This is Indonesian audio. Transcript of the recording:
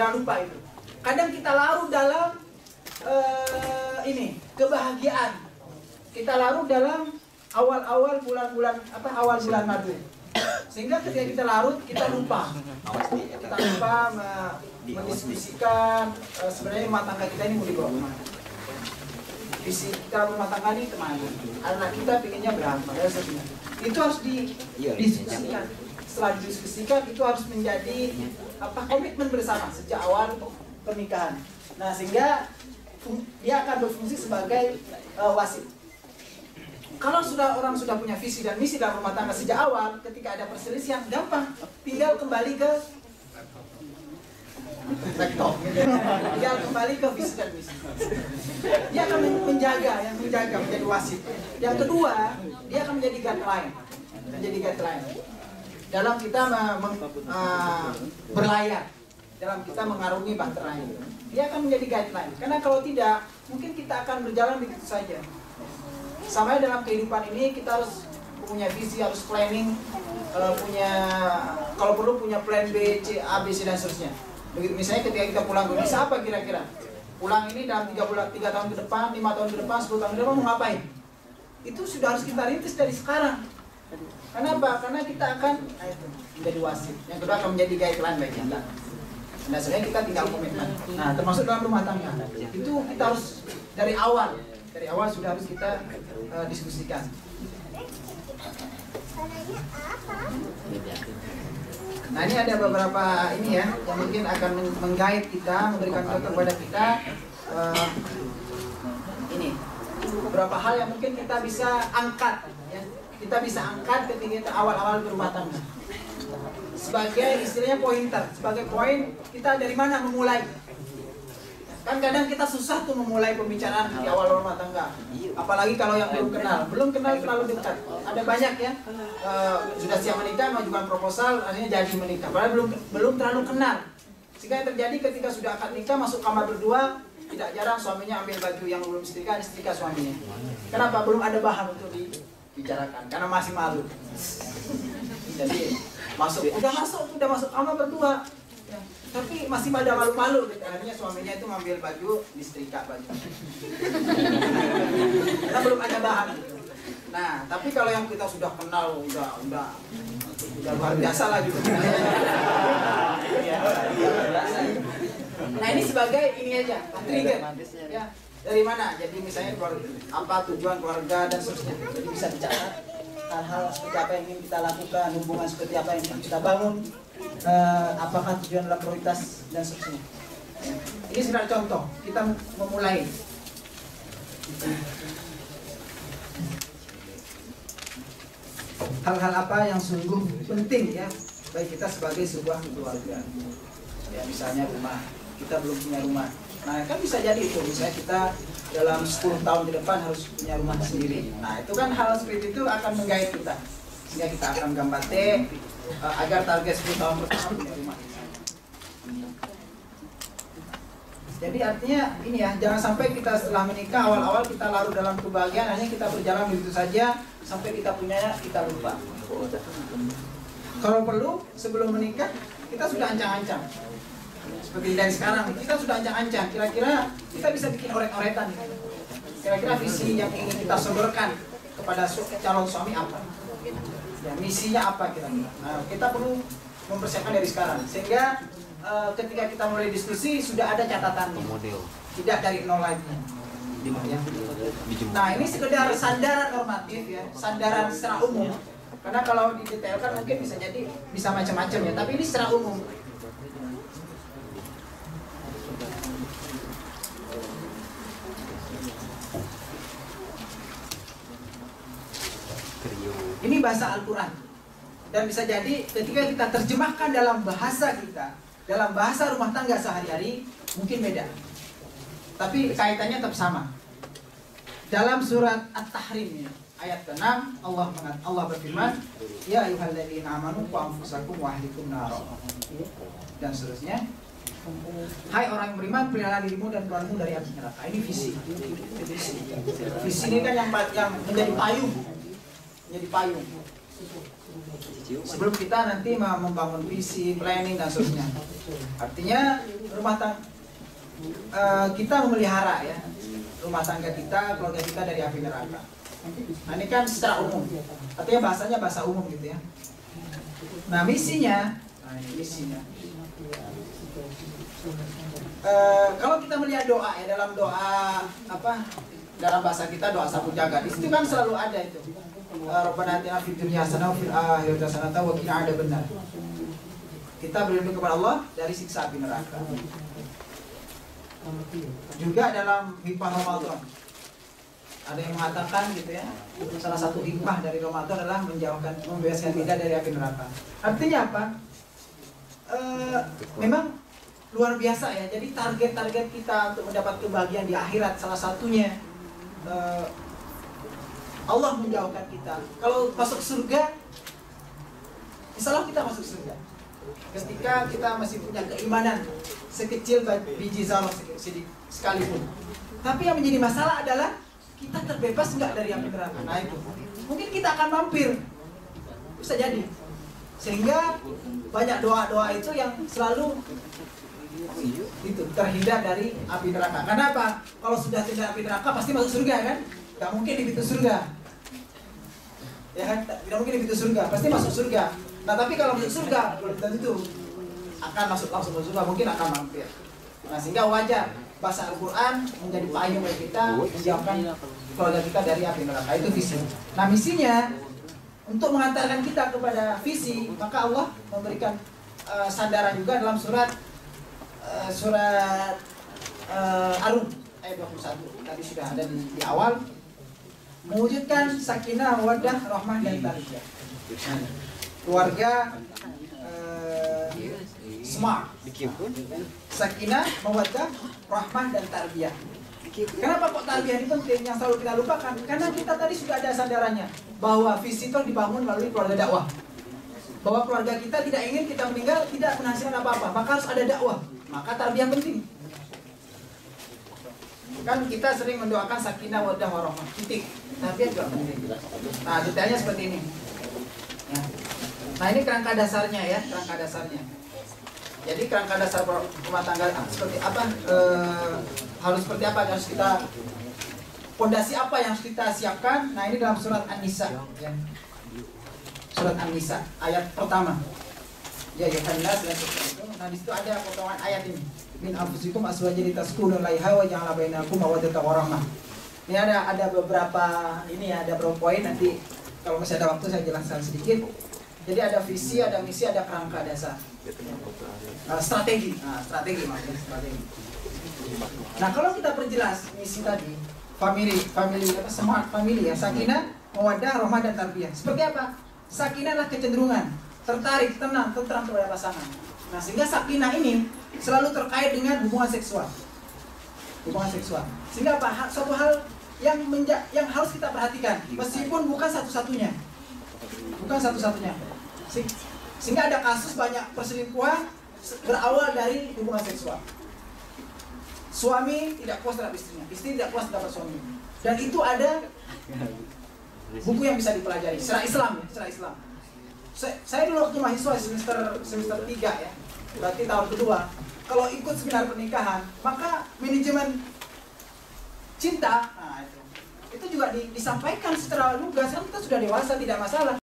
Jangan lupa itu. Kadang kita larut dalam kebahagiaan. Kita larut dalam awal-awal bulan-bulan awal bulan madu. Sehingga ketika kita larut, kita lupa. Kita lupa mendiskusikan sebenarnya rumah tangga kita ini mau dibawa kemana. Visi kita rumah tangga ini kemana? Anak kita pengennya berapa? Itu harus didiskusikan. Setelah didiskusikan, itu harus menjadi komitmen bersama sejak awal pernikahan. Nah, sehingga dia akan berfungsi sebagai wasit. Kalau orang sudah punya visi dan misi dalam rumah tangga sejak awal, ketika ada perselisihan gampang, tinggal kembali ke tinggal kembali ke visi dan misi. Dia akan menjaga menjadi wasit. Yang kedua, dia akan menjadi guideline dalam kita berlayar, dalam kita mengarungi bahtera ini. Dia akan menjadi guideline. Karena kalau tidak, mungkin kita akan berjalan begitu saja. Sama dalam kehidupan ini kita harus punya visi, harus planning, kalau perlu punya plan B, C, A, B, C dan seterusnya. Begitu misalnya ketika kita pulang ke Indonesia, apa kira-kira? Pulang ini dalam 3 tahun ke depan, 5 tahun ke depan, 10 tahun ke depan mau ngapain? Itu sudah harus kita rintis dari sekarang. Kenapa? Karena kita akan menjadi wasit. Yang kedua akan menjadi guideline bagi kita. Nah, sebenarnya kita tinggal komitmen. Nah, termasuk dalam rumah tangga. Itu kita harus dari awal sudah harus kita diskusikan. Nah, ini ada beberapa yang mungkin akan menggait kita, memberikan contoh kepada kita. Ini beberapa hal yang mungkin kita bisa angkat, kita bisa angkat ketika kita awal-awal berumah tangga. Sebagai istilahnya pointer, sebagai poin kita dari mana memulai. Kan kadang kita susah tuh memulai pembicaraan di awal rumah tangga. Apalagi kalau yang belum kenal terlalu dekat. Ada banyak sudah siap menikah, mengajukan proposal, akhirnya jadi menikah. Padahal belum terlalu kenal. Sehingga yang terjadi ketika sudah akad nikah, masuk kamar berdua, tidak jarang suaminya ambil baju yang belum setrika, disetrika suaminya. Kenapa? Belum ada bahan untuk dibicarakan, karena masih malu. Jadi udah masuk kamar berdua. Tapi masih pada malu-malu, akhirnya suaminya itu ngambil baju, disetrika baju. Karena belum ada bahan. Nah, tapi kalau yang kita sudah kenal, udah luar biasa lah gitu. Nah, ini sebagai ini aja, trigger. Ya, dari mana? Jadi misalnya apa tujuan keluarga dan seterusnya. Jadi bisa dicatat hal-hal seperti apa yang ingin kita lakukan, hubungan seperti apa yang ingin kita bangun. Apakah tujuan dalam prioritas dan seterusnya. Ini sebenarnya contoh kita memulai. Hal-hal apa yang sungguh penting bagi kita sebagai sebuah keluarga. Ya, misalnya rumah, kita belum punya rumah. Nah, kan bisa jadi itu, misalnya kita dalam 10 tahun ke depan harus punya rumah sendiri. Nah, itu kan hal seperti itu akan menggait kita. Sehingga kita akan gambate agar target 10 tahun pertama punya rumah. Jadi artinya ini jangan sampai kita setelah menikah awal-awal kita larut dalam kebahagiaan, hanya kita berjalan begitu saja sampai kita punya kita lupa. Kalau perlu sebelum menikah kita sudah ancang-ancang. Seperti dari sekarang kita sudah ancang-ancang. Kira-kira kita bisa bikin orek-orekan. Kira-kira visi yang ingin kita sodorkan kepada calon suami apa? Ya, misinya apa kira-kira? Nah, kita perlu mempersiapkan dari sekarang sehingga ketika kita mulai diskusi sudah ada catatannya, tidak dari nol lagi. Nah, ini sekedar sandaran normatif sandaran secara umum. Karena kalau didetailkan mungkin bisa macam-macam tapi ini secara umum. Ini bahasa Al-Quran. Dan bisa jadi ketika kita terjemahkan dalam bahasa kita, dalam bahasa rumah tangga sehari-hari, mungkin beda. Tapi kaitannya tetap sama. Dalam surat At-Tahrim ayat ke-6, Allah berfirman, Ya ayyuhalladzina amanu qu anfusakum wa ahlikum nara. Dan seterusnya. Hai orang yang beriman, pelihara dirimu dan keluargamu dari api neraka. Ini visi. Visi ini kan yang menjadi payung. Sebelum kita nanti membangun visi, planning dan seterusnya. Artinya rumah tangga kita memelihara ya rumah tangga kita, keluarga kita dari api neraka. Nah, ini kan secara umum. Artinya bahasanya bahasa umum gitu ya. Nah, misinya, kalau kita melihat doa ya, dalam doa apa? Dalam bahasa kita doa sapu jagat. Di situ kan selalu ada itu. Rabbana atina fid dunya hasanah wa fil akhirati hasanah wa qina adzabannar. Kita berlindung kepada Allah dari siksa api neraka. Juga dalam hikmah Ramadan ada yang mengatakan gitu ya, salah satu hikmah dari Ramadan adalah membebaskan kita dari api neraka. Artinya apa? Memang luar biasa ya. Jadi target-target kita untuk mendapat kebahagiaan di akhirat salah satunya Allah menjauhkan kita. Kalau masuk surga, insya Allah kita masuk surga. Ketika kita masih punya keimanan sekecil biji zarah sekalipun. Tapi yang menjadi masalah adalah kita terbebas nggak dari api neraka. Nah itu, mungkin kita akan mampir, bisa jadi. Sehingga banyak doa-doa itu yang selalu itu terhindar dari api neraka. Karena apa? Kalau sudah tidak api neraka pasti masuk surga kan? Gak mungkin di pintu surga. Ya kan? Tidak mungkin di pintu surga, pasti masuk surga. Nah tapi kalau masuk surga belum tentu akan masuk langsung ke surga, mungkin akan mampir. Nah sehingga wajar bahasa Al-Quran menjadi payung bagi kita menjauhkan keluarga kita dari api neraka. Itu visi. Nah misinya untuk mengantarkan kita kepada visi, maka Allah memberikan sandaran juga dalam surat Ar-Rum ayat 21. Tadi sudah ada di awal, mewujudkan sakinah, mawaddah, rahmah dan tarbiyah. Keluarga smart, sakinah, mawaddah, rahmah dan tarbiyah. Kenapa kok tarbiyah ini penting? Yang selalu kita lupakan karena kita tadi sudah ada sandarannya bahwa visi itu dibangun melalui keluarga dakwah. Bahwa keluarga kita tidak ingin kita meninggal tidak menghasilkan apa-apa, maka harus ada dakwah. Maka tarbiyah penting. Kan kita sering mendoakan sakinah, mawaddah, warahmah. Titik. Tarbiyah juga penting. Nah, detailnya seperti ini. Ya. Nah, ini kerangka dasarnya ya, kerangka dasarnya. Jadi kerangka dasar rumah tangga seperti apa? Harus seperti apa? Harus kita fondasi apa yang harus kita siapkan? Nah, ini dalam surat An-Nisa. Ya. Surat An-Nisa ayat pertama. Ya Yohanes dan itu. Nah di situ ada potongan ayat ini. Min anfusikum azwajan litaskunu ilaiha wa ja'ala bainakum mawaddatan wa rahmah. Ini ada beberapa ini ya, ada beberapa poin, nanti kalau masih ada waktu saya jelaskan sedikit. Jadi ada visi, ada misi, ada kerangka dasar. Strategi. Nah, strategi maksudnya strategi. Nah, kalau kita perjelas misi tadi, family apa smart family ya, sakinah, mawaddah, rahmah dan tarbiyah. Seperti apa? Sakinah adalah kecenderungan tertarik, tenang, tentram kepada pasangan. Nah, sehingga sakinah ini selalu terkait dengan hubungan seksual. Hubungan seksual. Sehingga apa? Suatu hal yang harus kita perhatikan, meskipun bukan satu-satunya. Bukan satu-satunya. Sehingga ada kasus banyak perselingkuhan berawal dari hubungan seksual. Suami tidak puas terhadap istrinya, istri tidak puas terhadap suami. Dan itu ada buku yang bisa dipelajari secara Islam ya, secara Islam. Saya dulu waktu mahasiswa semester 3 ya, berarti tahun kedua. Kalau ikut seminar pernikahan, maka manajemen cinta, nah itu juga disampaikan secara lugas. Kan kita sudah dewasa, tidak masalah.